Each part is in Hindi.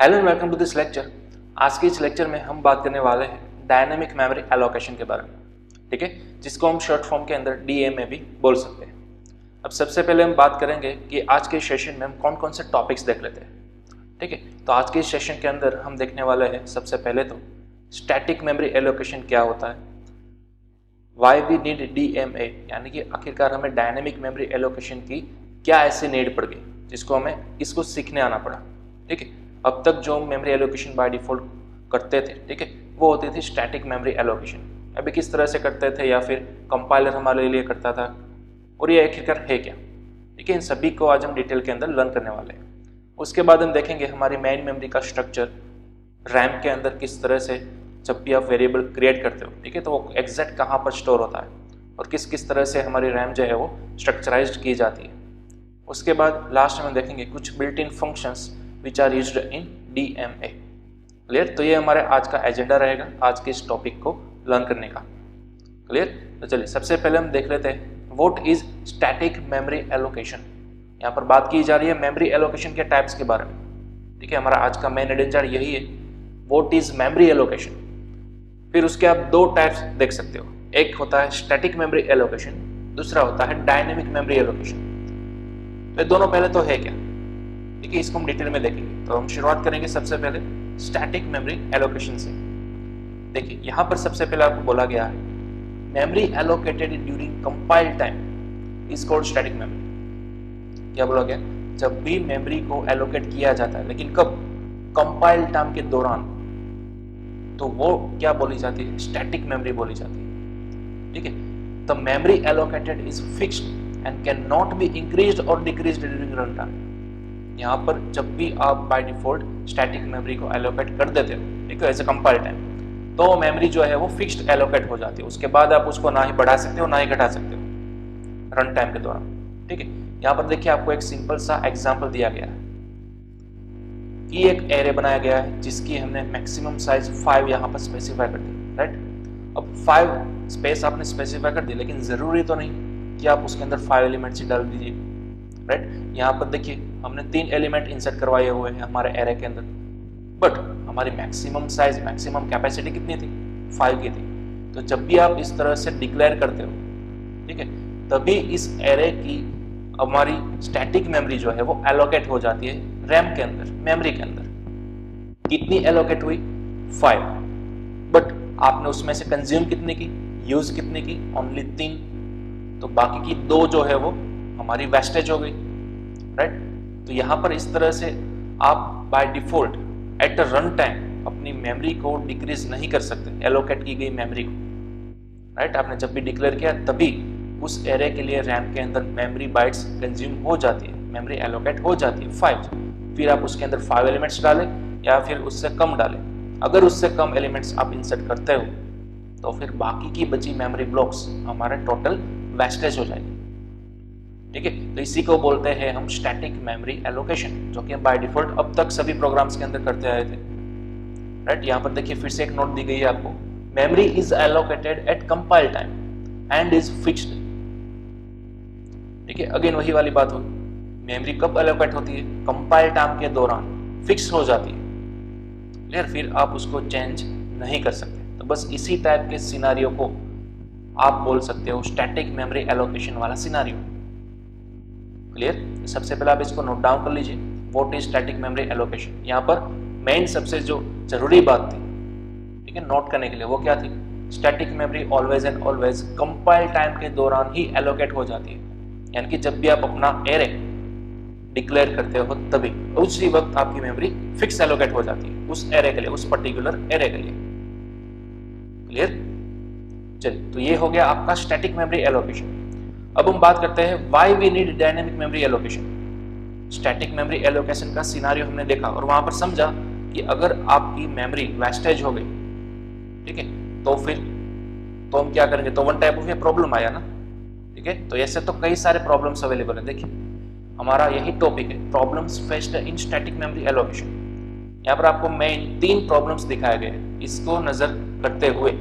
Hello and welcome to this lecture. आज के इस लेक्चर में हम बात करने वाले हैं डायनेमिक मेमोरी एलोकेशन के बारे में, ठीक है, जिसको हम शॉर्ट फॉर्म के अंदर डीएमए भी बोल सकते हैं। अब सबसे पहले हम बात करेंगे कि आज के सेशन में हम कौन कौन से टॉपिक्स देख लेते हैं, ठीक है। तो आज के इस सेशन के अंदर हम देखने वाले हैं सबसे पहले तो स्टैटिक मेमोरी एलोकेशन क्या होता है, वाई वी नीड डीएमए, यानी कि आखिरकार हमें डायनेमिक मेमोरी एलोकेशन की क्या ऐसी नीड पड़ गई जिसको हमें इसको सीखने आना पड़ा, ठीक है। अब तक जो मेमोरी एलोकेशन बाय डिफॉल्ट करते थे, ठीक है, वो होती थी स्टैटिक मेमोरी एलोकेशन। अभी किस तरह से करते थे या फिर कंपाइलर हमारे लिए करता था और ये आखिरकार है क्या, ठीक है, इन सभी को आज हम डिटेल के अंदर लर्न करने वाले हैं। उसके बाद हम देखेंगे हमारी मेन मेमोरी का स्ट्रक्चर, रैम के अंदर किस तरह से जब भी आप वेरिएबल क्रिएट करते हो, ठीक है, तो वो एग्जैक्ट कहाँ पर स्टोर होता है और किस किस तरह से हमारी रैम जो है वो स्ट्रक्चराइज्ड की जाती है। उसके बाद लास्ट में देखेंगे कुछ built in functions which are used in DMA. Clear? तो ये हमारे आज का एजेंडा रहेगा, आज के इस टॉपिक को लर्न करने का। क्लियर? तो चलिए सबसे पहले हम देख लेते हैं what is static memory allocation. यहाँ पर बात की जा रही है मेमोरी एलोकेशन के टाइप्स के बारे में, ठीक है। हमारा आज का मेन एजेंडा यही है, व्हाट इज मेमोरी एलोकेशन। फिर उसके आप दो टाइप्स देख सकते हो, एक होता है स्टैटिक मेमोरी एलोकेशन, दूसरा होता है डायनेमिक मेमोरी एलोकेशन। तो दोनों पहले तो है क्या, ठीक है, इसको हम डिटेल में देखेंगे। तो हम शुरुआत करेंगे सबसे पहले स्टैटिक मेमोरी एलोकेशन से। देखिए यहाँ पर सबसे पहले आपको बोला गया है memory allocated during compile time is called static memory. क्या बोला गया? जब भी मेमोरी को एलोकेट किया जाता है, लेकिन कब? कंपाइल टाइम के दौरान, तो वो क्या बोली जाती है? स्टैटिक मेमोरी बोली जाती है, ठीक है। The memory allocated is fixed and can not be increased और डिक्रीज्ड ड्यूरिंग रन टाइम। यहाँ पर जब भी आप बाय डिफॉल्ट स्टैटिक मेमोरी को एलोकेट कर देते हो, ठीक है, एज ए कंपाइल टाइम, तो मेमोरी जो है वो फिक्स्ड एलोकेट हो जाती है। उसके बाद आप उसको ना ही बढ़ा सकते हो ना ही घटा सकते हो रन टाइम के दौरान, ठीक है। यहाँ पर देखिए आपको एक सिंपल सा एग्जांपल दिया गया है कि एक एरे बनाया गया है जिसकी हमने मैक्सिमम साइज 5 यहाँ पर स्पेसिफाई कर दी, राइट। अब 5 स्पेस आपने स्पेसिफाई कर दी, लेकिन जरूरी तो नहीं कि आप उसके अंदर 5 एलिमेंट्स ही डाल दीजिए, राइट। यहाँ पर देखिए हमने 3 एलिमेंट इंसर्ट करवाए हुए हैं हमारे एरे के अंदर, बट हमारी मैक्सिमम साइज, मैक्सिमम कैपेसिटी कितनी थी? 5 की थी। तो जब भी आप इस तरह से डिक्लेयर करते हो, ठीक है, तभी इस एरे की हमारी स्टैटिक मेमोरी जो है वो एलोकेट हो जाती है रैम के अंदर, मेमोरी के अंदर। कितनी एलोकेट हुई? 5। बट आपने उसमें से कंज्यूम कितने की, यूज कितने की? ओनली 3। तो बाकी की 2 जो है वो हमारी वेस्टेज हो गई, राइट। तो यहाँ पर इस तरह से आप by default at run time अपनी मेमोरी को डिक्रीज नहीं कर सकते, एलोकेट की गई मेमोरी को, राइट। आपने जब भी डिक्लेयर किया तभी उस एरे के लिए रैम के अंदर मेमोरी बाइट्स कंज्यूम हो जाती है, मेमोरी एलोकेट हो जाती है 5। फिर आप उसके अंदर 5 एलिमेंट्स डालें या फिर उससे कम डालें। अगर उससे कम एलिमेंट्स आप इंसर्ट करते हो तो फिर बाकी की बची मेमोरी ब्लॉक्स हमारे टोटल वेस्टेज हो जाएगी, ठीक है। तो इसी को बोलते हैं हम स्टैटिक मेमोरी एलोकेशन, जो कि बाय डिफॉल्ट अब तक सभी प्रोग्राम्स के अंदर करते आए थे, राइट। यहाँ पर देखिए फिर से एक नोट दी गई है आपको, memory is allocated eight compile time and is fixed, ठीक है। अगेन वही वाली बात होगी, मेमोरी कब एलोकेट होती है? कंपाइल टाइम के दौरान फिक्स हो जाती है, क्लियर। फिर आप उसको चेंज नहीं कर सकते। तो बस इसी टाइप के सिनारियो को आप बोल सकते हो स्टैटिक मेमोरी एलोकेशन वाला सिनारियो, क्लियर। सबसे पहले आप इसको नोट डाउन कर लीजिए, what is static memory allocation. यहाँ पर मेन सबसे जो जरूरी बात थी, ठीक है, नोट करने के लिए, वो क्या थी? Static memory always and always compile time के दौरान ही एलोकेट हो जाती है, यानी कि जब भी आप अपना एरे डिक्लेयर करते हो तभी उसी वक्त आपकी मेमोरी फिक्स एलोकेट हो जाती है उस एरे के लिए, उस पर्टिकुलर एरे के लिए, क्लियर। चलिए, तो ये हो गया आपका स्टैटिक मेमोरी एलोकेशन। अब हम बात करते हैं why we need dynamic memory allocation. Static memory allocation का सिनारियो हमने देखा और वहां पर समझा कि अगर आपकी मेमोरी वेस्टेज हो गई, ठीक है, तो फिर तो हम क्या करेंगे? तो वन टाइप ऑफ ये प्रॉब्लम आया ना, ठीक है। तो ऐसे तो कई सारे प्रॉब्लम्स अवेलेबल है। देखिए हमारा यही टॉपिक है, problems faced in static memory allocation. यहाँ पर आपको मेन 3 प्रॉब्लम्स दिखाए गए हैं। इसको नजर करते हुए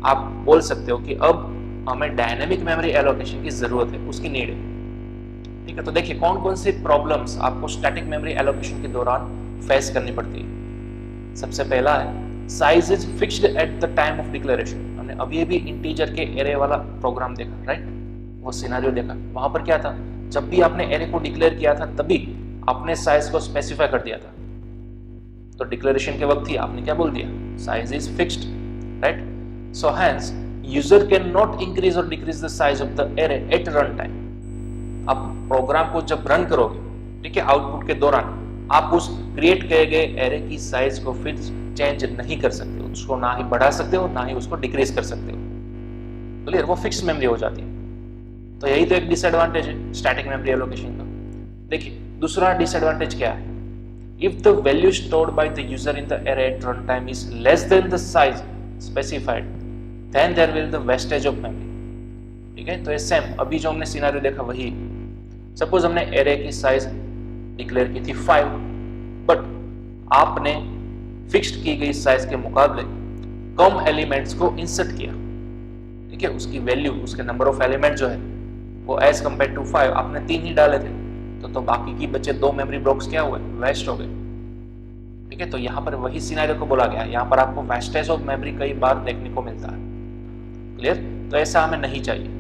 आप बोल सकते हो कि अब हमें डायनेमिक मेमोरी एलोकेशन की जरूरत है, उसकी नीड है, ठीक है। तो देखिए कौन कौन सी प्रॉब्लम्स आपको स्टैटिक मेमोरी एलोकेशन के दौरान फेस करनी पड़ती है। सबसे पहला है size is fixed at the time of declaration. हमने अभी भी इंटीजर के एरे वाला प्रोग्राम देखा, राइट? वो सिनेरियो देखा। वहां पर क्या था, जब भी आपने एरे को डिक्लेयर किया था तभी आपने साइज को स्पेसिफाई कर दिया था। तो डिक्लेरेशन के वक्त ही आपने क्या बोल दिया, size is fixed, right? So hence user can not increase और decrease the size of the array at run time. आप प्रोग्राम को जब रन करोगे, ठीक है, आउटपुट के दौरान आप उस क्रिएट किए गए एरे की साइज को फिर चेंज नहीं कर सकते हो, उसको ना ही बढ़ा सकते हो ना ही उसको डिक्रीज कर सकते हो। क्लियर? वो फिक्स्ड मेमोरी हो जाती है। तो यही तो एक डिसएडवांटेज है स्टैटिक मेमोरी एलोकेशन का। देखिए दूसरा डिसएडवांटेज क्या है, if the value stored by the user in the array at run time is less than the size specified then there will the wastage of memory. ठीक है, तो ये सेम अभी जो हमने सिनेरियो देखा वही। सपोज हमने एरे की साइज डिक्लेयर की थी 5, बट आपने फिक्स्ड की गई साइज के मुकाबले कम एलिमेंट्स को इंसर्ट किया। ठीक है, उसकी वैल्यू, उसके नंबर ऑफ एलिमेंट जो है वो एज कम्पेयर टू 5 आपने 3 ही डाले थे, तो बाकी की बचे 2 मेमोरी ब्लॉक्स क्या हुए, वेस्ट हो गए। ठीक है, तो यहाँ पर वही सिनेरियो को बोला गया, यहाँ पर आपको वेस्टेज ऑफ मेमोरी कई बार देखने को मिलता है। क्लियर? तो ऐसा हमें नहीं चाहिए।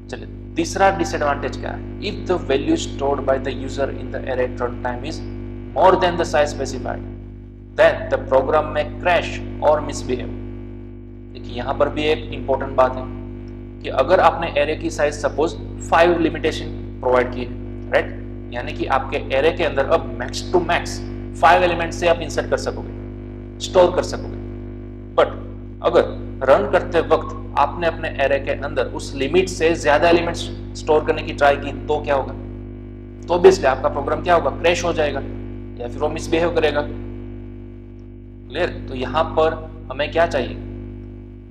चलिए तीसरा डिसएडवांटेज क्या है, if the value stored by the user in the array at run time is more than the size specified then the program में क्रैश और मिसबिहेव। देखिए यहाँ पर भी एक इंपॉर्टेंट बात है कि अगर आपने एरे की साइज सपोज 5 लिमिटेशन प्रोवाइड की है, राइट, यानी कि आपके एरे के अंदर अब मैक्स टू मैक्स 5 एलिमेंट से आप इंसर्ट कर सकोगे, स्टोर कर सकोगे। बट अगर रन करते वक्त आपने अपने एरे के अंदर उस लिमिट से ज्यादा एलिमेंट्स स्टोर करने की ट्राई की तो क्या होगा, तो ऑब्वियसली आपका प्रोग्राम क्या होगा, क्रैश हो जाएगा या फिर वो मिसबिहेव करेगा। क्लियर? तो यहाँ पर हमें क्या चाहिए,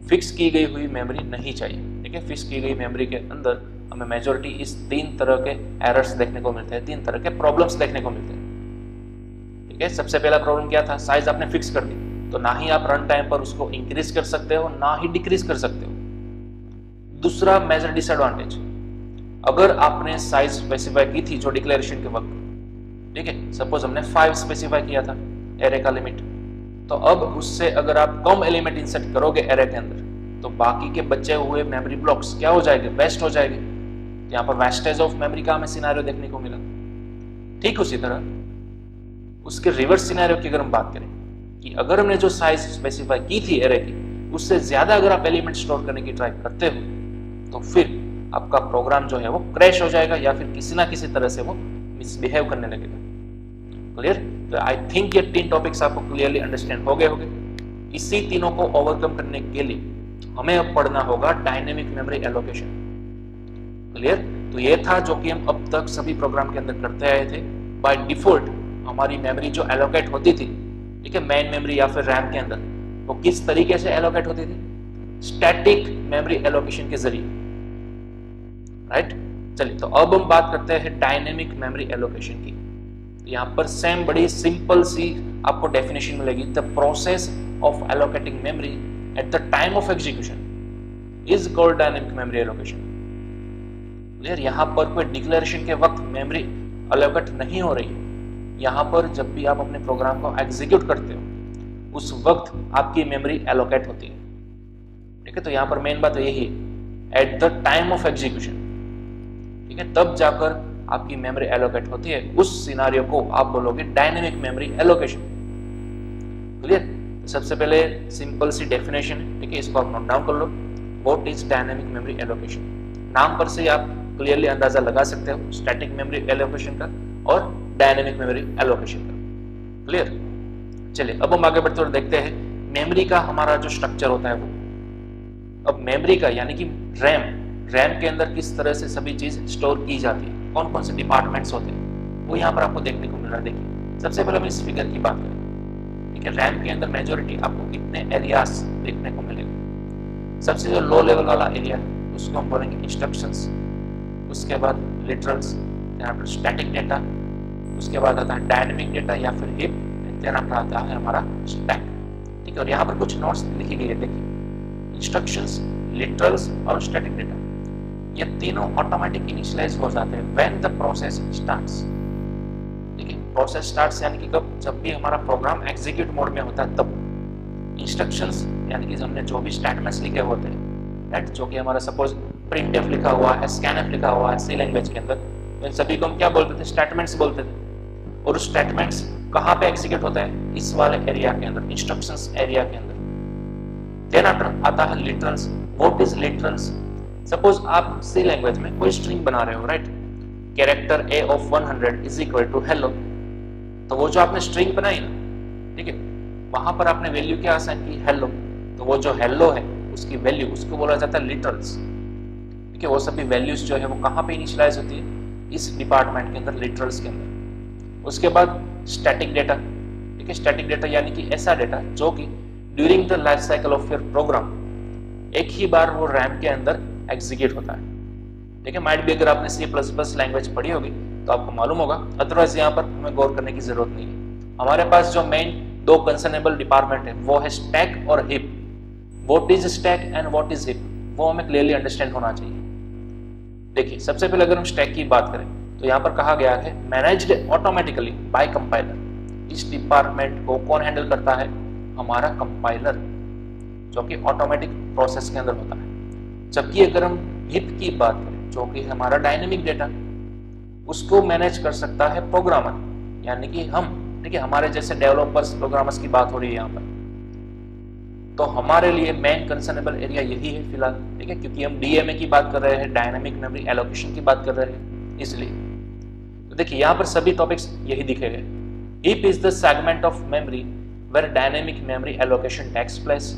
फिक्स की गई हुई मेमोरी नहीं चाहिए। ठीक है, फिक्स की गई मेमोरी के अंदर हमें मेजॉरिटी इस 3 तरह के एरर्स देखने को मिलते हैं, 3 तरह के प्रॉब्लम्स देखने को मिलते हैं। ठीक है, सबसे पहला प्रॉब्लम क्या था, साइज आपने फिक्स कर दी तो ना ही आप रन टाइम पर उसको इंक्रीज कर सकते हो ना ही डिक्रीज कर सकते हो। दूसरा मेजर डिसएडवांटेज, अगर आपने साइज स्पेसिफाई की थी जो डिक्लेरेशन के वक्त, ठीक है, सपोज हमने 5 स्पेसिफाई किया था एरे का लिमिट, तो अब उससे अगर आप कम एलिमेंट इंसर्ट करोगे एरे के अंदर तो बाकी के बचे हुए मेमोरी ब्लॉक्स क्या हो जाएंगे, वेस्ट हो जाएंगे। तो यहाँ पर वेस्टेज ऑफ मेमोरी का हमें सिनेरियो देखने को मिला। ठीक उसी तरह उसके रिवर्स सिनेरियो की अगर हम बात करें कि अगर हमने जो साइज स्पेसिफाई की थी एरे की उससे ज्यादा अगर आप एलिमेंट स्टोर करने की ट्राई करते हो तो फिर आपका प्रोग्राम जो है वो क्रैश हो जाएगा या फिर किसी ना किसी तरह से वो मिसबिहेव करने लगेगा। क्लियर? तो आई थिंक ये 3 टॉपिक्स आपको क्लियरली अंडरस्टैंड हो गए होंगे। इसी तीनों को ओवरकम करने के लिए हमें अब पढ़ना होगा डायनेमिक मेमोरी एलोकेशन। क्लियर? तो ये था जो कि हम अब तक सभी प्रोग्राम के अंदर करते आए थे। बाय डिफॉल्ट हमारी मेमोरी जो एलोकेट होती थी, ठीक है, मेन मेमोरी या फिर रैम के अंदर, वो किस तरीके से एलोकेट होती थी, स्टैटिक मेमोरी एलोकेशन के जरिए, राइट? चलिए तो अब हम बात करते हैं डायनेमिक मेमोरी एलोकेशन की। यहाँ पर सेम बड़ी सिंपल सी आपको डेफिनेशन मिलेगी, the process of allocating memory at the time of execution is called dynamic memory allocation. Clear? यहाँ पर कोई डिक्लेरेशन के वक्त मेमोरी एलोकेट नहीं हो रही है, यहाँ पर जब भी आप अपने प्रोग्राम को एग्जीक्यूट करते हो उस वक्त आपकी मेमोरी एलोकेट होती है। ठीक है, तो यहाँ पर मेन बात यही है, at the time of execution, ठीक है, तब जाकर आपकी मेमोरी एलोकेट होती है। उस सिनारियो को आप बोलोगे डायनेमिक मेमोरी एलोकेशन। क्लियर? सबसे पहले सिंपल सी डेफिनेशन है, ठीक है, इसको आप नोट डाउन कर लो। What is dynamic memory allocation? नाम पर से आप क्लियरली अंदाजा लगा सकते हो स्टैटिक मेमोरी एलोकेशन का और डायनेमिक मेमोरी एलोकेशन का। क्लियर? चलिए अब हम आगे बढ़ते हुए देखते हैं मेमोरी का हमारा जो स्ट्रक्चर होता है वो। अब मेमोरी का यानी कि रैम के अंदर किस तरह से सभी चीज स्टोर की जाती है, कौन कौन से डिपार्टमेंट्स होते हैं, वो यहाँ पर आपको देखने को मिल रहा है। देखिए सबसे पहले हम इस फिगर की बात करें, ठीक है, रैम के अंदर मेजॉरिटी आपको कितने एरियाज देखने को मिलेंगे। सबसे जो लो लेवल वाला एरिया है उसको हम बोलेंगे इंस्ट्रक्शंस, उसके बाद लिटरल्स, यहाँ पर स्टैटिक डेटा, उसके बाद आता है डायनेमिक डेटा या फिर हिप, देन आता है हमारा स्टैक। ठीक है, और यहाँ पर कुछ नोट्स लिखी गई है, देखिए इंस्ट्रक्शंस, लिटरल्स और स्टैटिक डेटा, ये तीनों ऑटोमेटिक इनिशियलाइज हो जाते हैं व्हेन द प्रोसेस स्टार्ट्स। ठीक है, प्रोसेस स्टार्ट्स यानी कि कब, जब भी हमारा प्रोग्राम एग्जीक्यूट मोड में होता है तब। इंस्ट्रक्शंस यानी कि हमने जो भी स्टेटमेंट्स लिखे होते हैं, राइट, जो कि हमारा सपोज प्रिंटफ लिखा हुआ है, स्कैनफ लिखा हुआ है सी लैंग्वेज के अंदर, तो इन सभी को हम क्या बोलते थे, स्टेटमेंट्स बोलते थे। और स्टेटमेंट्स कहाँ पे एग्जीक्यूट होता है, इस वाले एरिया के अंदर, इंस्ट्रक्शंस एरिया के अंदर। देन आफ्टर आता है literals. What is literals? Suppose आप सी लैंग्वेज में कोई स्ट्रिंग बना रहे हो, right, character a of 100 is equal to hello. तो वो जो आपने स्ट्रिंग बनाई ना, ठीक है, वहां पर आपने वैल्यू क्या असाइन की, हेलो। तो वो जो हेलो है उसकी वैल्यू, उसको बोला जाता है लिटरल्स। ठीक है, वो सभी वैल्यूज जो है वो कहाँ पे इनिशियलाइज होती है, इस डिपार्टमेंट के अंदर, लिटरल्स के अंदर। उसके बाद स्टैटिक डेटा। ठीक है, स्टैटिक डेटा यानी कि ऐसा डेटा जो कि during the life cycle of your program एक ही बार वो रैम के अंदर एग्जीक्यूट होता है। ठीक है, माइट भी अगर आपने C++ लैंग्वेज पढ़ी होगी तो आपको मालूम होगा, अदरवाइज यहाँ पर हमें गौर करने की जरूरत नहीं है। हमारे पास जो मेन दो कंसर्नेबल डिपार्टमेंट है वो है स्टैक और hip. What is stack and what is hip, वो हमें क्लियरली अंडरस्टैंड होना चाहिए। देखिए, सबसे पहले अगर हम स्टैक की बात करें तो यहाँ पर कहा गया है मैनेज्ड ऑटोमेटिकली बाय कंपाइलर। इस डिपार्टमेंट को कौन हैंडल करता है, हमारा कंपाइलर, जो कि ऑटोमेटिक प्रोसेस के अंदर होता है। जबकि अगर हम हिप की बात करें, जो कि हमारा डायनेमिक डेटा, उसको मैनेज कर सकता है प्रोग्रामर, यानी कि हम। ठीक है, हमारे जैसे डेवलपर्स, प्रोग्रामर्स की बात हो रही है यहाँ पर। तो हमारे लिए मेन कंसर्नेबल एरिया यही है फिलहाल। ठीक है, क्योंकि हम डीएमए की बात कर रहे हैं, डायनामिक मेमोरी एलोकेशन की बात कर रहे हैं, इसलिए। तो देखिए, यहाँ पर सभी टॉपिक्स यही दिखे गए। Heap is the segment of memory where dynamic memory allocation takes place,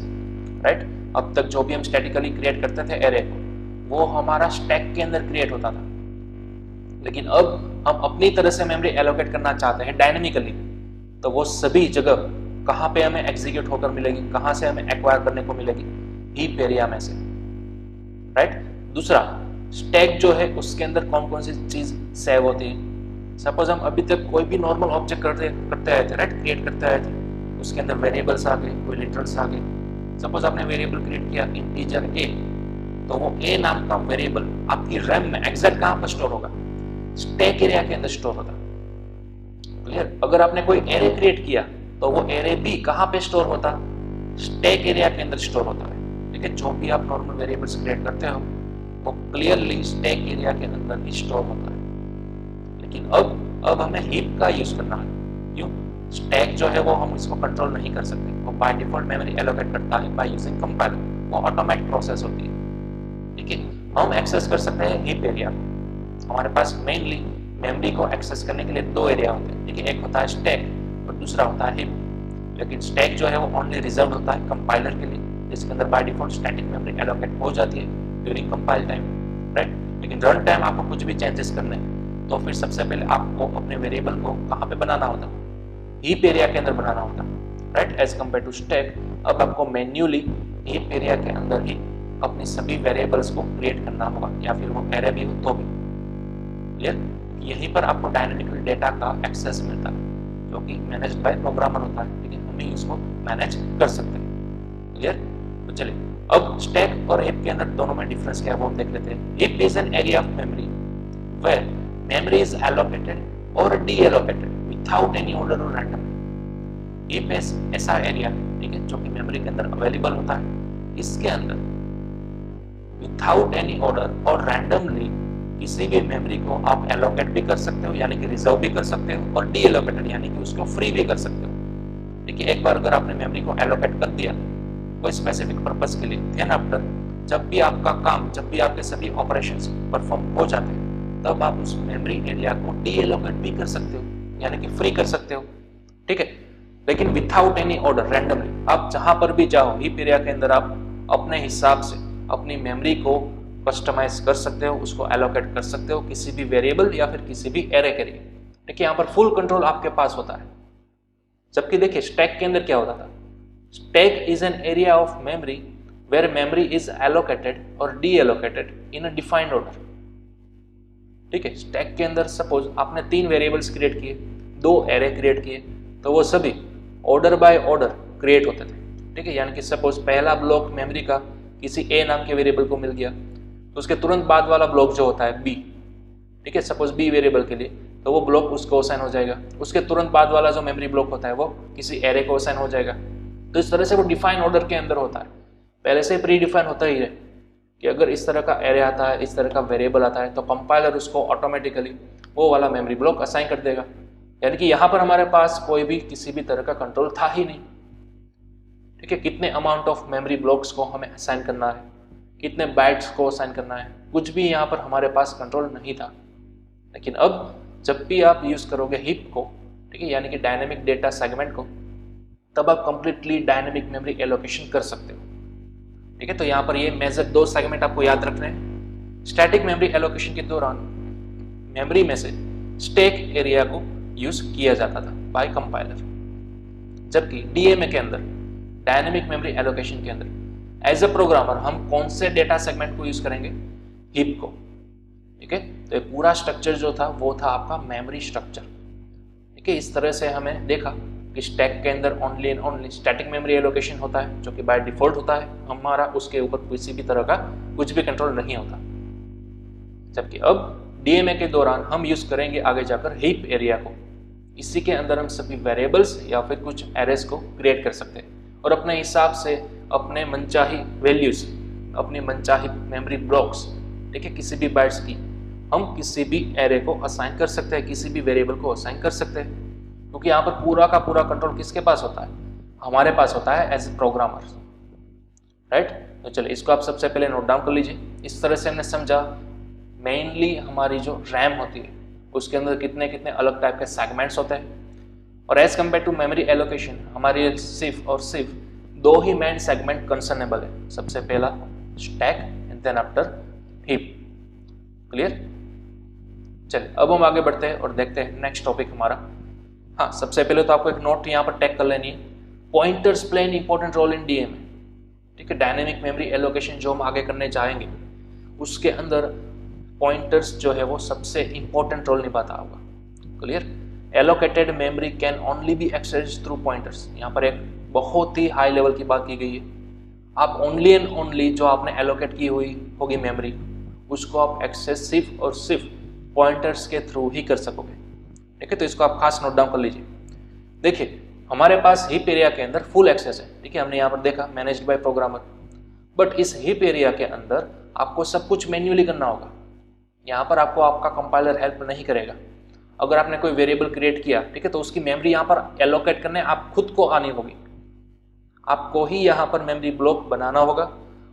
right. अब तक जो भी हम स्टैटिकली क्रिएट करते थे एरे को, वो हमारा स्टैक के अंदर क्रिएट होता था। लेकिन अब हम अपनी तरह से मेमोरी एलोकेट करना चाहते हैं डायनेमिकली, तो वो सभी जगह कहाँ पे हमें एग्जीक्यूट होकर मिलेगी, कहाँ से हमें एक्वायर करने को मिलेगी, हीप एरिया में से, राइट। दूसरा, स्टैक जो है उसके अंदर कौन कौन सी चीज सेव होती है। सपोज हम अभी तक कोई भी नॉर्मल ऑब्जेक्ट करते आए थे, राइट, क्रिएट करते आए थे, उसके अंदर वेरिएबल्स आ गए, कोई लिटरल्स आ गए। सपोज आपने वेरिएबल क्रिएट किया इंटीजर a, तो वो a नाम का वेरिएबल आपकी रैम में एग्जैक्ट कहाँ पर स्टोर होगा, स्टैक एरिया के अंदर स्टोर होता। क्लियर। अगर आपने कोई एरे क्रिएट किया तो वो एरे भी कहाँ पे स्टोर होता, स्टैक एरिया के अंदर स्टोर होता है। ठीक है, जो भी आप नॉर्मल वेरिएबल्स क्रिएट करते हो वो क्लियरली स्टैक एरिया के अंदर ही स्टोर होता है। लेकिन अब हमें हीप का यूज करना है। क्यों? स्टैक जो है वो हम इसको कंट्रोल नहीं कर सकते, वो बाय डिफॉल्ट मेमोरी एलोकेट करता है बाय यूजिंग कंपाइलर, वो ऑटोमेटिक प्रोसेस होती है। ठीक है, हम एक्सेस कर सकते हैं हीप एरिया। हमारे पास मेनली मेमोरी को एक्सेस करने के लिए दो एरिया होते हैं। ठीक है, एक होता है स्टैक और दूसरा होता है हीप। लेकिन स्टैक जो है वो ओनली रिजर्व होता है कंपाइलर के लिए, जिसके अंदर by default static memory allocate हो जाती है ड्यूरिंग कंपाइल टाइम, राइट। लेकिन रन टाइम आपको कुछ भी चेंजेस करने हैं तो फिर सबसे पहले आपको अपने वेरिएबल को कहाँ पे बनाना होता, हीप एरिया के अंदर बनाना होता, right, as compare to stack. अब आपको मैन्युअली हीप एरिया के अंदर ही अपने सभी वेरिएबल्स को क्रिएट करना होगा, या फिर वो एरे भी हो तो भी। क्लियर। यहीं पर आपको डायनेमिक डेटा का एक्सेस मिलता है, जो कि मैनेज्ड बाय प्रोग्रामर होता है। ठीक है, हम ही उसको मैनेज कर सकते हैं। क्लियर। तो चलिए, अब स्टैक और हीप के अंदर दोनों में डिफरेंस क्या है वो हम देख लेते हैं। Heap is an area of memory where memory is allocated और deallocated without any order और रैंडम। हीप ऐसा एरिया, ठीक है, जो कि मेमोरी के अंदर अवेलेबल होता है। इसके अंदर विदाउट एनी ऑर्डर और रैंडमली किसी भी मेमोरी को आप एलोकेट भी कर सकते हो, यानी कि रिजर्व भी कर सकते हो, और डी एलोकेटेड यानी कि उसको फ्री भी कर सकते हो। देखिए, एक बार अगर आपने मेमोरी को एलोकेट कर दिया कोई स्पेसिफिक पर्पस के लिए, देन आफ्टर जब भी आपका काम, जब भी आपके सभी ऑपरेशंस परफॉर्म हो जाते हैं, तब आप उस मेमोरी एरिया को डी एलोकेट भी कर सकते हो, यानी कि फ्री कर सकते हो। ठीक है, लेकिन विदाउट एनी ऑर्डर, रैंडमली आप जहां पर भी जाओ हीप एरिया के अंदर आप अपने हिसाब से अपनी मेमोरी को कस्टमाइज कर सकते हो, उसको एलोकेट कर सकते हो किसी भी वेरिएबल या फिर किसी भी एरे के लिए। देखिए, यहाँ पर फुल कंट्रोल आपके पास होता है। जबकि देखिए, स्टैक के अंदर क्या होता था, stack is an area of memory where memory is allocated और deallocated in a defined order. ठीक है, स्टैक के अंदर सपोज आपने 3 वेरिएबल्स क्रिएट किए, 2 एरे क्रिएट किए, तो वो सभी ऑर्डर बाय ऑर्डर क्रिएट होते थे। ठीक है, यानी कि सपोज पहला ब्लॉक मेमोरी का किसी ए नाम के वेरिएबल को मिल गया, तो उसके तुरंत बाद वाला ब्लॉक जो होता है बी, ठीक है, सपोज बी वेरिएबल के लिए, तो वो ब्लॉक उसको असाइन हो जाएगा। उसके तुरंत बाद वाला जो मेमोरी ब्लॉक होता है वो किसी एरे को असाइन हो जाएगा। तो इस तरह से वो डिफाइन ऑर्डर के अंदर होता है, पहले से प्री डिफाइन होता ही है कि अगर इस तरह का एरे आता है, इस तरह का वेरिएबल आता है, तो कंपाइलर उसको ऑटोमेटिकली वो वाला मेमोरी ब्लॉक असाइन कर देगा। यानी कि यहाँ पर हमारे पास कोई भी किसी भी तरह का कंट्रोल था ही नहीं। ठीक है, कितने अमाउंट ऑफ मेमोरी ब्लॉक्स को हमें असाइन करना है, कितने बाइट्स को असाइन करना है, कुछ भी यहाँ पर हमारे पास कंट्रोल नहीं था। लेकिन अब जब भी आप यूज़ करोगे हीप को, ठीक है, यानी कि डायनेमिक डेटा सेगमेंट को, तब आप कंप्लीटली डायनेमिक मेमोरी एलोकेशन कर सकते हो। ठीक है, तो यहाँ पर ये मेजर 2 सेगमेंट आपको याद रखने हैं। स्टैटिक मेमोरी एलोकेशन के दौरान मेमोरी में से स्टैक एरिया को यूज किया जाता था बाय कंपाइलर, जबकि डीएमए के अंदर, डायनेमिक मेमोरी एलोकेशन के अंदर, एज अ प्रोग्रामर हम कौन से डेटा सेगमेंट को यूज करेंगे? हीप को। ठीक है, तो ये पूरा स्ट्रक्चर जो था वो था आपका मेमोरी स्ट्रक्चर। ठीक है, इस तरह से हमें देखा कि स्टैक के अंदर only and only static memory allocation होता है, जो कि बाय डिफॉल्ट होता है हमारा, उसके ऊपर किसी भी तरह का कुछ भी कंट्रोल नहीं होता। जबकि अब डीएमए के दौरान हम यूज करेंगे आगे जाकर हीप एरिया को। इसी के अंदर हम सभी वेरिएबल्स या फिर कुछ एरेस को क्रिएट कर सकते हैं और अपने हिसाब से अपने मनचाही वैल्यूज, अपनी मनचाही मेमोरी ब्लॉक्स, ठीक है, किसी भी बाइट्स की हम किसी भी एरे को असाइन कर सकते हैं, किसी भी वेरिएबल को असाइन कर सकते हैं, क्योंकि यहाँ पर पूरा का पूरा कंट्रोल किसके पास होता है? हमारे पास होता है एज ए प्रोग्रामर, राइट। तो चलिए इसको आप सबसे पहले नोट डाउन कर लीजिए। इस तरह से हमने समझा मेनली हमारी जो रैम होती है उसके अंदर कितने कितने अलग टाइप के सेगमेंट्स होते हैं, और as compare to memory allocation हमारी सिर्फ और सिर्फ 2 ही मेन सेगमेंट कंसर्नेबल है। सबसे पहला stack and then after heap. Clear? चलिए अब हम आगे बढ़ते हैं और देखते हैं नेक्स्ट टॉपिक हमारा। हाँ, सबसे पहले तो आपको एक नोट यहाँ पर टैग कर लेनी है, pointers play an important role in DMA. ठीक है, डायनेमिक मेमोरी एलोकेशन जो हम आगे करने जाएंगे उसके अंदर पॉइंटर्स जो है वो सबसे इंपॉर्टेंट रोल निभाता होगा। Clear? Allocated memory can only B accessed through pointers. यहाँ पर एक बहुत ही हाई लेवल की बात की गई है। आप ओनली एंड ओनली जो आपने एलोकेट की हुई होगी मेमोरी, उसको आप एक्सेस सिर्फ और सिर्फ पॉइंटर्स के थ्रू ही कर सकोगे। ठीक है, तो इसको आप खास नोट डाउन कर लीजिए। देखिए हमारे पास हीप एरिया के अंदर फुल एक्सेस है। ठीक है, हमने यहाँ पर देखा मैनेज्ड बाय प्रोग्रामर, बट इस हीप एरिया के अंदर आपको सब कुछ मैन्युअली करना होगा। यहाँ पर आपको आपका कंपाइलर हेल्प नहीं करेगा। अगर आपने कोई वेरिएबल क्रिएट किया, ठीक है, तो उसकी मेमोरी यहाँ पर एलोकेट करने आप खुद को आनी होगी। आपको ही यहाँ पर मेमोरी ब्लॉक बनाना होगा,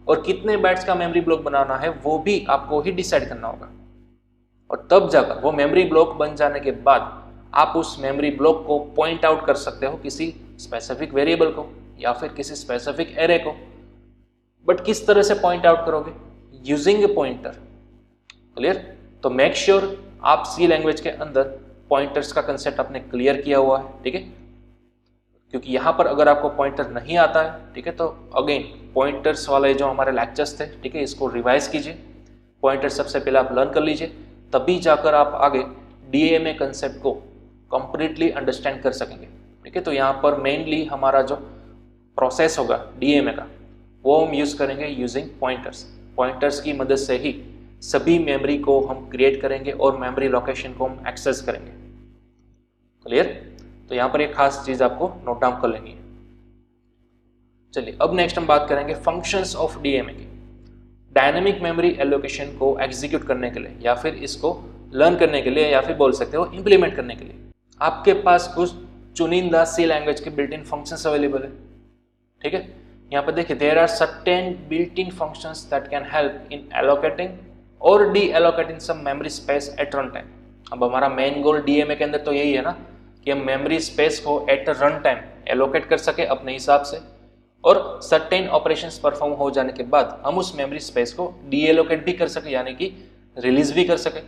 और कितने बाइट्स का मेमोरी ब्लॉक बनाना है वो भी आपको ही डिसाइड करना होगा। और तब जाकर वो मेमोरी ब्लॉक बन जाने के बाद आप उस मेमोरी ब्लॉक को पॉइंट आउट कर सकते हो किसी स्पेसिफिक वेरिएबल को या फिर किसी स्पेसिफिक एरे को। बट किस तरह से पॉइंट आउट करोगे? यूजिंग ए पॉइंटर। क्लियर? तो मेक श्योर आप सी लैंग्वेज के अंदर पॉइंटर्स का कंसेप्ट आपने क्लियर किया हुआ है। ठीक है, क्योंकि यहाँ पर अगर आपको पॉइंटर नहीं आता है, ठीक है, तो अगेन पॉइंटर्स वाले जो हमारे लेक्चर्स थे, ठीक है, इसको रिवाइज कीजिए। पॉइंटर सबसे पहले आप लर्न कर लीजिए, तभी जाकर आप आगे डीएमए कंसेप्ट को कंप्लीटली अंडरस्टैंड कर सकेंगे। ठीक है, तो यहाँ पर मेनली हमारा जो प्रोसेस होगा डीएमए का वो हम यूज़ करेंगे यूजिंग पॉइंटर्स। पॉइंटर्स की मदद से ही सभी मेमोरी को हम क्रिएट करेंगे और मेमोरी लोकेशन को हम एक्सेस करेंगे। क्लियर? तो यहाँ पर एक खास चीज़ आपको नोट डाउन कर लेनी है। चलिए अब नेक्स्ट हम बात करेंगे फंक्शंस ऑफ डीएमए की। डायनेमिक मेमोरी एलोकेशन को एग्जीक्यूट करने के लिए या फिर इसको लर्न करने के लिए या फिर बोल सकते हो इम्प्लीमेंट करने के लिए आपके पास कुछ चुनिंदा सी लैंग्वेज के बिल्ट इन फंक्शंस अवेलेबल है। ठीक है, यहाँ पर देखिए there are certain built in functions that can help in allocating और deallocating some memory space at run time. अब हमारा मेन गोल डीएमए के अंदर तो यही है ना कि हम मेमोरी स्पेस को एट रन टाइम एलोकेट कर सके अपने हिसाब से, और सर्टेन ऑपरेशंस परफॉर्म हो जाने के बाद हम उस मेमोरी स्पेस को डी एलोकेट भी कर सके, यानी कि रिलीज भी कर सके।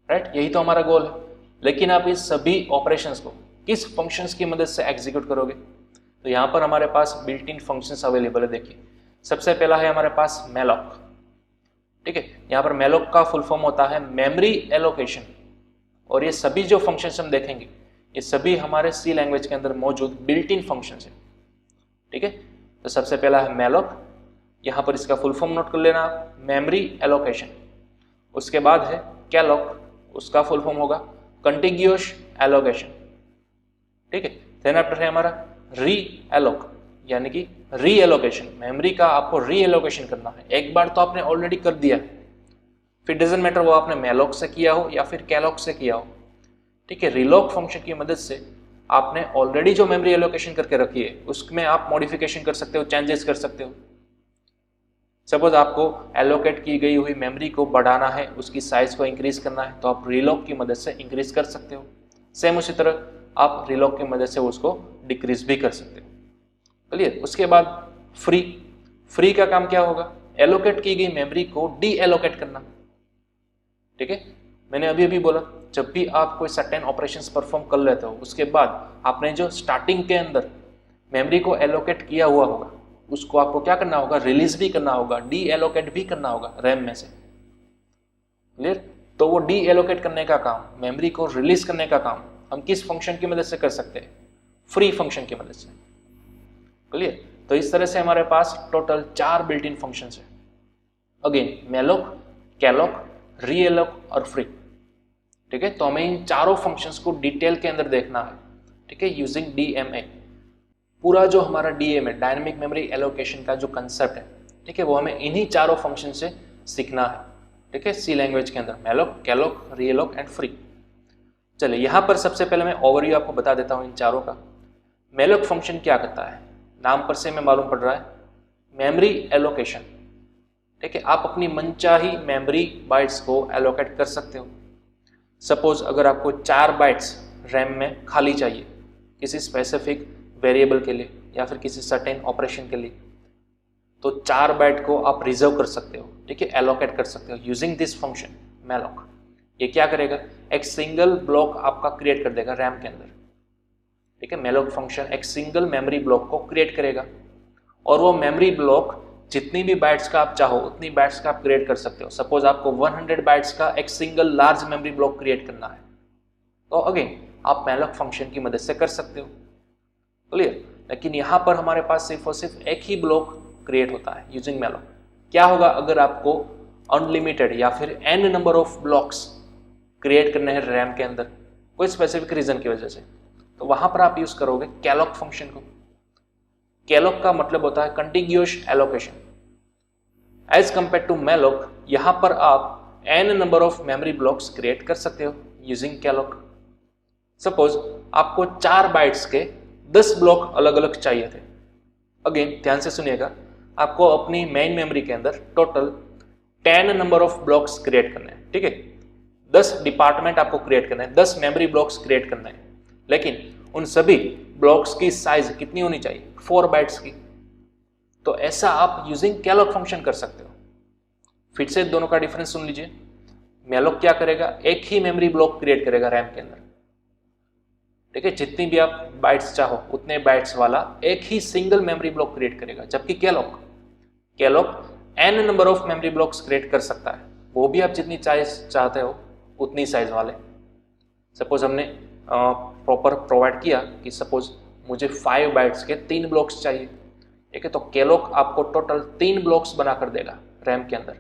राइट, यही तो हमारा गोल है। लेकिन आप इस सभी ऑपरेशंस को किस फंक्शंस की मदद से एग्जीक्यूट करोगे? तो यहाँ पर हमारे पास बिल्ट इन फंक्शंस अवेलेबल है। देखिए सबसे पहला है हमारे पास मैलॉक। ठीक है, यहाँ पर मैलॉक का फुल फॉर्म होता है मेमोरी एलोकेशन, और ये सभी जो फंक्शंस हम देखेंगे ये सभी हमारे सी लैंग्वेज के अंदर मौजूद बिल्ट इन फंक्शंस है। ठीक है, तो सबसे पहला है मैलॉक, यहाँ पर इसका फुल फॉर्म नोट कर लेना, मेमोरी एलोकेशन। उसके बाद है कैलॉक, उसका फुल फॉर्म होगा कंटिग्यूअस एलोकेशन, ठीक है। देन आफ्टर है हमारा री एलोक, यानी कि री एलोकेशन, मेमोरी का आपको री एलोकेशन करना है। एक बार तो आपने ऑलरेडी कर दिया है, फिर डजंट मैटर वो आपने मेलोक से किया हो या फिर कैलोक से किया हो, ठीक है। रिलॉक फंक्शन की मदद से आपने ऑलरेडी जो मेमोरी एलोकेशन करके रखी है उसमें आप मॉडिफिकेशन कर सकते हो, चेंजेस कर सकते हो। सपोज आपको एलोकेट की गई हुई मेमोरी को बढ़ाना है, उसकी साइज को इंक्रीज करना है, तो आप रिलॉक की मदद से इंक्रीज कर सकते हो। सेम उसी तरह आप रिलॉक की मदद से उसको डिक्रीज भी कर सकते हो। क्लियर। उसके बाद फ्री का काम क्या होगा? एलोकेट की गई मेमोरी को डी एलोकेट करना, ठीक है। मैंने अभी अभी बोला जब भी आप कोई सर्टेन ऑपरेशंस परफॉर्म कर लेते हो उसके बाद आपने जो स्टार्टिंग के अंदर मेमोरी को एलोकेट किया हुआ होगा उसको आपको क्या करना होगा? रिलीज भी करना होगा, डी एलोकेट भी करना होगा रैम में से। क्लियर। तो वो डी एलोकेट करने का काम, मेमोरी को रिलीज करने का काम हम किस फंक्शन की मदद से कर सकते हैं? फ्री फंक्शन की मदद से। क्लियर। तो इस तरह से हमारे पास टोटल 4 बिल्ट इन फंक्शंस है। अगेन मेलोक, कैलोक, री एलोक और फ्री, ठीक है। तो हमें इन चारों फंक्शंस को डिटेल के अंदर देखना है, ठीक है, यूजिंग डीएमए। पूरा जो हमारा डीएमए डायनेमिक मेमोरी एलोकेशन का जो कंसेप्ट है, ठीक है, वो हमें इन्हीं चारों फंक्शन से सीखना है, ठीक है, सी लैंग्वेज के अंदर मेलोक, कैलोक, री एलोक एंड फ्री। चलिए यहाँ पर सबसे पहले मैं ओवरव्यू आपको बता देता हूँ इन चारों का। मेलोक फंक्शन क्या करता है? नाम पर से हमें मालूम पड़ रहा है मेमोरी एलोकेशन, ठीक है। आप अपनी मनचाही मेमोरी बाइट्स को एलोकेट कर सकते हो। सपोज अगर आपको 4 बाइट्स रैम में खाली चाहिए किसी स्पेसिफिक वेरिएबल के लिए या फिर किसी सर्टेन ऑपरेशन के लिए, तो 4 बाइट को आप रिजर्व कर सकते हो, ठीक है, एलोकेट कर सकते हो यूजिंग दिस फंक्शन मेलोक। ये क्या करेगा? एक सिंगल ब्लॉक आपका क्रिएट कर देगा रैम के अंदर, ठीक है। मेलोक फंक्शन एक सिंगल मेमोरी ब्लॉक को क्रिएट करेगा और वो मेमोरी ब्लॉक जितनी भी बाइट्स का आप चाहो उतनी बाइट्स का आप क्रिएट कर सकते हो। सपोज आपको 100 बाइट्स का एक single large memory block create करना है, तो अगेन आप मेलोक फंक्शन की मदद से कर सकते हो। क्लियर। लेकिन यहाँ पर हमारे पास सिर्फ और सिर्फ एक ही ब्लॉक क्रिएट होता है यूजिंग मेलोक। क्या होगा अगर आपको अनलिमिटेड या फिर n number of blocks create करने हैं रैम के अंदर कोई स्पेसिफिक रीजन की वजह से, तो वहां पर आप यूज करोगे कैलोक फंक्शन को। कैलोक का मतलब होता है contiguous allocation. As compare to malloc, यहां पर आप n number of memory blocks create कर सकते हो यूजिंग कैलोक। सपोज आपको 4 बाइट्स के 10 ब्लॉक अलग अलग चाहिए थे। अगेन ध्यान से सुनिएगा, आपको अपनी मेन मेमोरी के अंदर total 10 number of blocks create करने हैं, ठीक है। 10 डिपार्टमेंट आपको क्रिएट करना है, 10 मेमोरी ब्लॉक्स क्रिएट करना है, लेकिन उन सभी ब्लॉक्स की साइज कितनी होनी चाहिए? 4 बाइट्स की। तो ऐसा आप यूजिंग कैलोक फंक्शन कर सकते हो। फिर से दोनों का डिफरेंस सुन लीजिए। मेलोक क्या करेगा? एक ही मेमोरी ब्लॉक क्रिएट करेगा रैम के अंदर, ठीक है, जितनी भी आप बाइट्स चाहो उतने बाइट्स वाला एक ही सिंगल मेमोरी ब्लॉक क्रिएट करेगा। जबकि कैलोक n number of memory blocks create कर सकता है, वो भी आप जितनी साइज चाहते हो उतनी साइज वाले। सपोज हमने प्रॉपर प्रोवाइड किया कि सपोज मुझे 5 बाइट्स के 3 ब्लॉक्स चाहिए, ठीक है, तो कैलोक आपको टोटल 3 ब्लॉक्स बनाकर देगा रैम के अंदर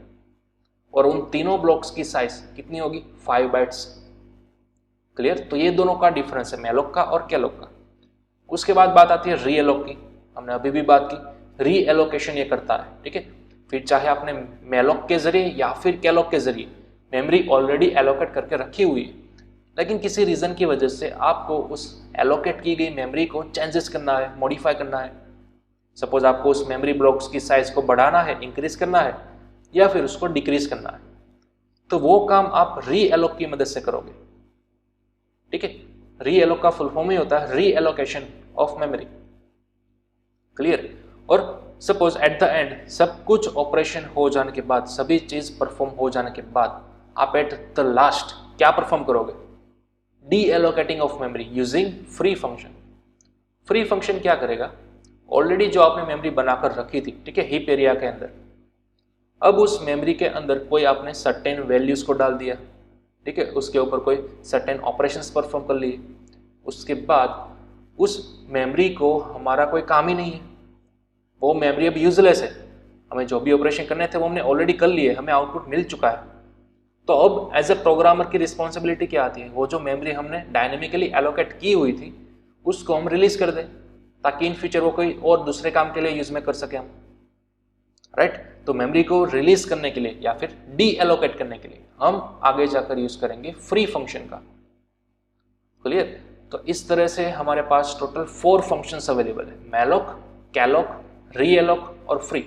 और उन तीनों ब्लॉक्स की साइज कितनी होगी? 5 बाइट्स। क्लियर। तो ये दोनों का डिफरेंस है मेलोक का और कैलोक का। उसके बाद बात आती है री एलोक की। हमने अभी भी बात की, री एलोकेशन ये करता है, ठीक है। फिर चाहे आपने मेलोक के जरिए या फिर कैलोक के जरिए मेमोरी ऑलरेडी एलोकेट करके रखी हुई है, लेकिन किसी रीजन की वजह से आपको उस एलोकेट की गई मेमोरी को चेंजेस करना है, मॉडिफाई करना है। सपोज आपको उस मेमोरी ब्लॉक्स की साइज को बढ़ाना है, इंक्रीज करना है या फिर उसको डिक्रीज करना है, तो वो काम आप री एलोक की मदद से करोगे, ठीक है। री एलोक का फुल फॉर्म ही होता है री एलोकेशन ऑफ मेमोरी। क्लियर। और सपोज एट द एंड सब कुछ ऑपरेशन हो जाने के बाद, सभी चीज परफॉर्म हो जाने के बाद आप एट द लास्ट क्या परफॉर्म करोगे? D allocating of memory using free function. Free function क्या करेगा? ऑलरेडी जो आपने मेमोरी बनाकर रखी थी, ठीक है, हीप एरिया के अंदर, अब उस मेमोरी के अंदर कोई आपने सर्टेन वैल्यूज को डाल दिया, ठीक है, उसके ऊपर कोई सर्टेन ऑपरेशंस परफॉर्म कर लिए, उसके बाद उस मेमोरी को हमारा कोई काम ही नहीं है, वो मेमोरी अब यूजलेस है। हमें जो भी ऑपरेशन करने थे वो हमने ऑलरेडी कर लिए, हमें आउटपुट मिल चुका है, तो अब एज ए प्रोग्रामर की रिस्पॉन्सिबिलिटी क्या आती है, वो जो मेमोरी हमने डायनेमिकली एलोकेट की हुई थी उसको हम रिलीज कर दें ताकि इन फ्यूचर वो कोई और दूसरे काम के लिए यूज में कर सके हम, राइट। तो मेमोरी को रिलीज करने के लिए या फिर डी एलोकेट करने के लिए हम आगे जाकर यूज करेंगे फ्री फंक्शन का। क्लियर। तो इस तरह से हमारे पास टोटल 4 फंक्शंस अवेलेबल है, मैलोक, कैलोक, रीएलोक और फ्री।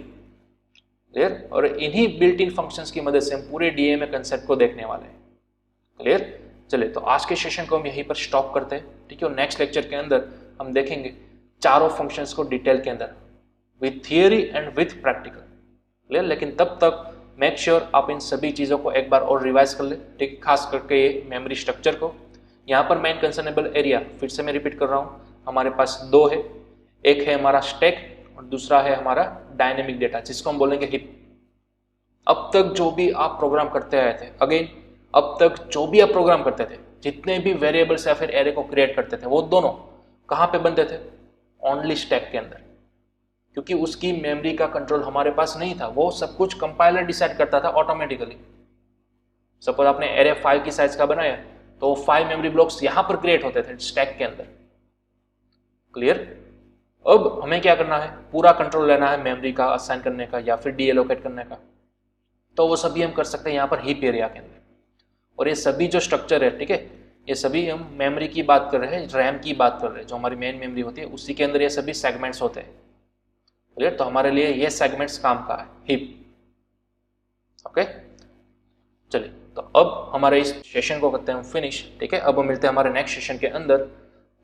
क्लियर। और इन्हीं बिल्ट इन फंक्शंस की मदद से हम पूरे डीएमए कंसेप्ट को देखने वाले हैं। क्लियर। चलिए तो आज के सेशन को हम यहीं पर स्टॉप करते हैं, ठीक है। और नेक्स्ट लेक्चर के अंदर हम देखेंगे चारों फंक्शंस को डिटेल के अंदर with theory and with practical. Clear. लेकिन तब तक मेक श्योर आप इन सभी चीज़ों को एक बार और रिवाइज कर ले, ठीक, खास करके ये मेमोरी स्ट्रक्चर को। यहाँ पर मेन कंसर्नेबल एरिया फिर से मैं रिपीट कर रहा हूँ, हमारे पास 2 है, एक है हमारा स्टैक और दूसरा है हमारा डायनेमिक डेटा जिसको हम बोलेंगे हिप। अब तक जो भी आप प्रोग्राम करते आए थे, अगेन अब तक जो भी आप प्रोग्राम करते थे, जितने भी वेरिएबल्स या फिर एरे को क्रिएट करते थे, वो दोनों कहाँ पे बनते थे, ओनली स्टैक के अंदर, क्योंकि उसकी मेमोरी का कंट्रोल हमारे पास नहीं था, वो सब कुछ कंपाइलर डिसाइड करता था ऑटोमेटिकली। सपोज आपने एरे 5 की साइज का बनाया तो 5 मेमोरी ब्लॉक्स यहां पर क्रिएट होते थे स्टैक के अंदर। क्लियर। अब हमें क्या करना है, पूरा कंट्रोल लेना है मेमोरी का असाइन करने का या फिर डीएलोकेट करने का, तो वो सभी हम कर सकते हैं यहाँ पर हीप एरिया के अंदर। और ये सभी जो स्ट्रक्चर है, ठीक है, ये सभी हम मेमोरी की बात कर रहे हैं, रैम की बात कर रहे हैं, जो हमारी मेन मेमोरी होती है उसी के अंदर ये सभी सेगमेंट्स होते हैं। क्लियर। तो हमारे लिए ये सेगमेंट्स काम का है, हीप। ओके। चलिए तो अब हमारे इस सेशन को करते हैं हम फिनिश, ठीक है। अब हम मिलते हैं हमारे नेक्स्ट सेशन के अंदर,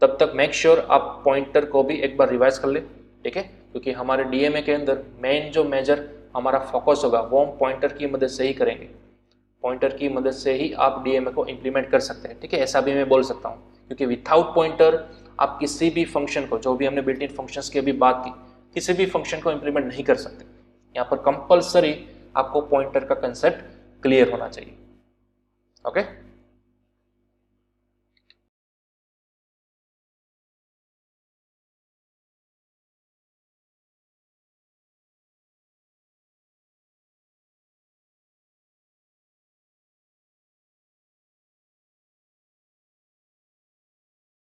तब तक मेक श्योर आप पॉइंटर को भी एक बार रिवाइज कर ले, ठीक है, क्योंकि हमारे डीएमए के अंदर मेन जो मेजर हमारा फोकस होगा वो हम पॉइंटर की मदद से ही करेंगे। पॉइंटर की मदद से ही आप डीएमए को इम्प्लीमेंट कर सकते हैं, ठीक है, ऐसा भी मैं बोल सकता हूँ, क्योंकि विथआउट पॉइंटर आप किसी भी फंक्शन को, जो भी हमने बिल्ट इन फंक्शंस की अभी बात की, किसी भी फंक्शन को इम्प्लीमेंट नहीं कर सकते। यहाँ पर कंपल्सरी आपको पॉइंटर का कंसेप्ट क्लियर होना चाहिए। ओके।